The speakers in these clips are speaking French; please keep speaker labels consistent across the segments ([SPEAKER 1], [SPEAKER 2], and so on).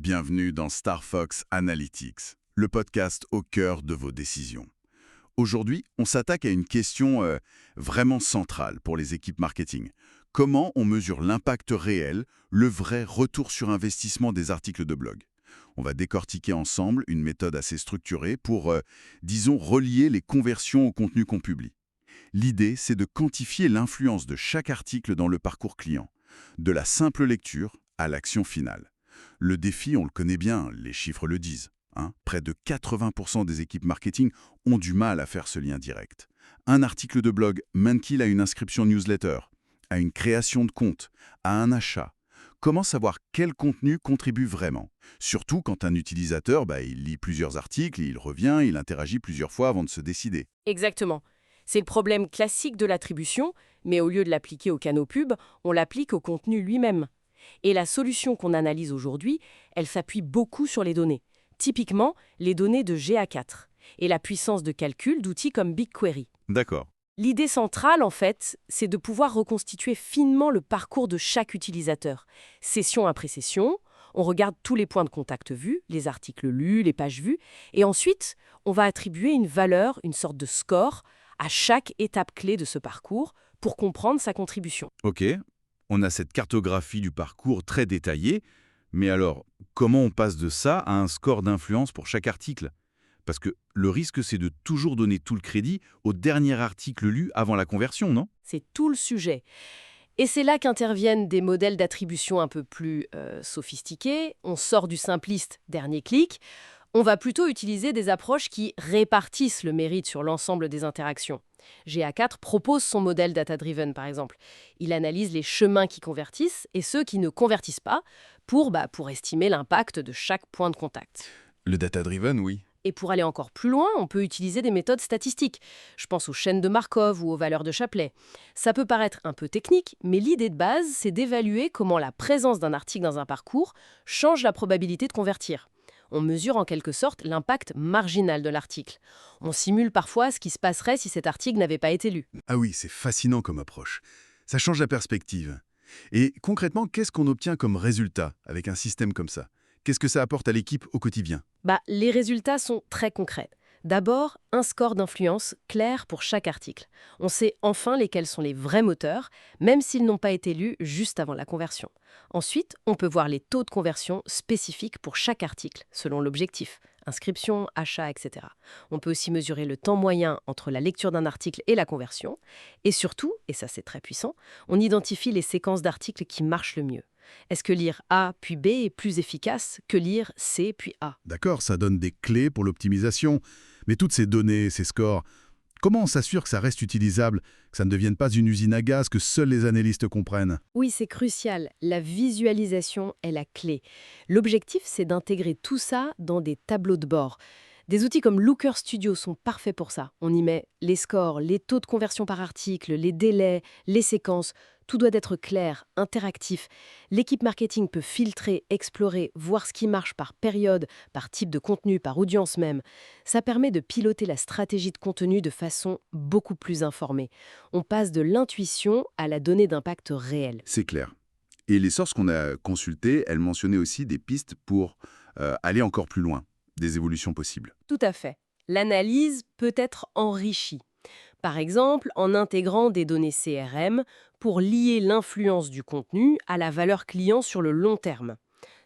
[SPEAKER 1] Bienvenue dans Star Fox Analytics, le podcast au cœur de vos décisions. Aujourd'hui, on s'attaque à une question vraiment centrale pour les équipes marketing. Comment on mesure l'impact réel, le vrai retour sur investissement des articles de blog? On va décortiquer ensemble une méthode assez structurée pour, disons, relier les conversions au contenu qu'on publie. L'idée, c'est de quantifier l'influence de chaque article dans le parcours client, de la simple lecture à l'action finale. Le défi, on le connaît bien, les chiffres le disent. Près de 80% des équipes marketing ont du mal à faire ce lien direct. Un article de blog mène-t-il à une inscription newsletter, à une création de compte, à un achat? Comment savoir quel contenu contribue vraiment? Surtout quand un utilisateur, il lit plusieurs articles, il revient, il interagit plusieurs fois avant de se décider.
[SPEAKER 2] Exactement. C'est le problème classique de l'attribution, mais au lieu de l'appliquer au canaux pub, on l'applique au contenu lui-même. Et la solution qu'on analyse aujourd'hui, elle s'appuie beaucoup sur les données. Typiquement, les données de GA4 et la puissance de calcul d'outils comme BigQuery.
[SPEAKER 1] D'accord.
[SPEAKER 2] L'idée centrale, en fait, c'est de pouvoir reconstituer finement le parcours de chaque utilisateur. Session après session, on regarde tous les points de contact vus, les articles lus, les pages vues, et ensuite, on va attribuer une valeur, une sorte de score, à chaque étape clé de ce parcours pour comprendre sa contribution.
[SPEAKER 1] Ok, on a cette cartographie du parcours très détaillée, mais alors, comment on passe de ça à un score d'influence pour chaque article? Parce que le risque, c'est de toujours donner tout le crédit au dernier article lu avant la conversion, non?
[SPEAKER 2] C'est tout le sujet. Et c'est là qu'interviennent des modèles d'attribution un peu plus sophistiqués. On sort du simpliste dernier clic. On va plutôt utiliser des approches qui répartissent le mérite sur l'ensemble des interactions. GA4 propose son modèle data-driven, par exemple. Il analyse les chemins qui convertissent et ceux qui ne convertissent pas pour estimer l'impact de chaque point de contact.
[SPEAKER 1] Le data-driven, oui.
[SPEAKER 2] Et pour aller encore plus loin, on peut utiliser des méthodes statistiques. Je pense aux chaînes de Markov ou aux valeurs de Shapley. Ça peut paraître un peu technique, mais l'idée de base, c'est d'évaluer comment la présence d'un article dans un parcours change la probabilité de convertir. On mesure en quelque sorte l'impact marginal de l'article. On simule parfois ce qui se passerait si cet article n'avait pas été lu.
[SPEAKER 1] Ah oui, c'est fascinant comme approche. Ça change la perspective. Et concrètement, qu'est-ce qu'on obtient comme résultat avec un système comme ça? Qu'est-ce que ça apporte à l'équipe au quotidien?
[SPEAKER 2] Les résultats sont très concrets. D'abord, un score d'influence clair pour chaque article. On sait enfin lesquels sont les vrais moteurs, même s'ils n'ont pas été lus juste avant la conversion. Ensuite, on peut voir les taux de conversion spécifiques pour chaque article, selon l'objectif, inscription, achat, etc. On peut aussi mesurer le temps moyen entre la lecture d'un article et la conversion. Et surtout, et ça c'est très puissant, on identifie les séquences d'articles qui marchent le mieux. Est-ce que lire A puis B est plus efficace que lire C puis A?
[SPEAKER 3] D'accord, ça donne des clés pour l'optimisation. Mais toutes ces données, ces scores, comment on s'assure que ça reste utilisable, que ça ne devienne pas une usine à gaz que seuls les analystes comprennent?
[SPEAKER 2] Oui, c'est crucial. La visualisation est la clé. L'objectif, c'est d'intégrer tout ça dans des tableaux de bord. Des outils comme Looker Studio sont parfaits pour ça. On y met les scores, les taux de conversion par article, les délais, les séquences. Tout doit être clair, interactif. L'équipe marketing peut filtrer, explorer, voir ce qui marche par période, par type de contenu, par audience même. Ça permet de piloter la stratégie de contenu de façon beaucoup plus informée. On passe de l'intuition à la donnée d'impact réel.
[SPEAKER 1] C'est clair. Et les sources qu'on a consultées, elles mentionnaient aussi des pistes pour aller encore plus loin, des évolutions possibles.
[SPEAKER 2] Tout à fait. L'analyse peut être enrichie. Par exemple, en intégrant des données CRM pour lier l'influence du contenu à la valeur client sur le long terme.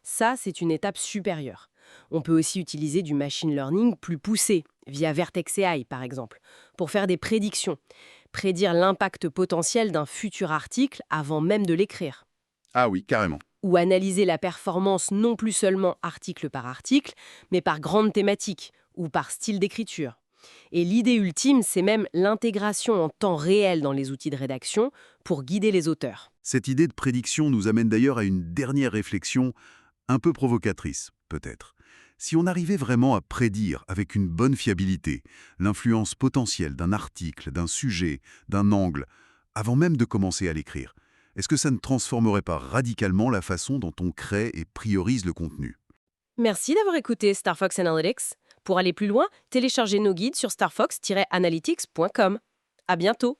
[SPEAKER 2] Ça, c'est une étape supérieure. On peut aussi utiliser du machine learning plus poussé, via Vertex AI par exemple, pour faire des prédictions. Prédire l'impact potentiel d'un futur article avant même de l'écrire.
[SPEAKER 1] Ah oui, carrément.
[SPEAKER 2] Ou analyser la performance non plus seulement article par article, mais par grande thématique ou par style d'écriture. Et l'idée ultime, c'est même l'intégration en temps réel dans les outils de rédaction pour guider les auteurs.
[SPEAKER 1] Cette idée de prédiction nous amène d'ailleurs à une dernière réflexion, un peu provocatrice, peut-être. Si on arrivait vraiment à prédire avec une bonne fiabilité l'influence potentielle d'un article, d'un sujet, d'un angle, avant même de commencer à l'écrire, est-ce que ça ne transformerait pas radicalement la façon dont on crée et priorise le contenu?
[SPEAKER 2] Merci d'avoir écouté Star Fox Analytics. Pour aller plus loin, téléchargez nos guides sur starfox-analytics.com. À bientôt!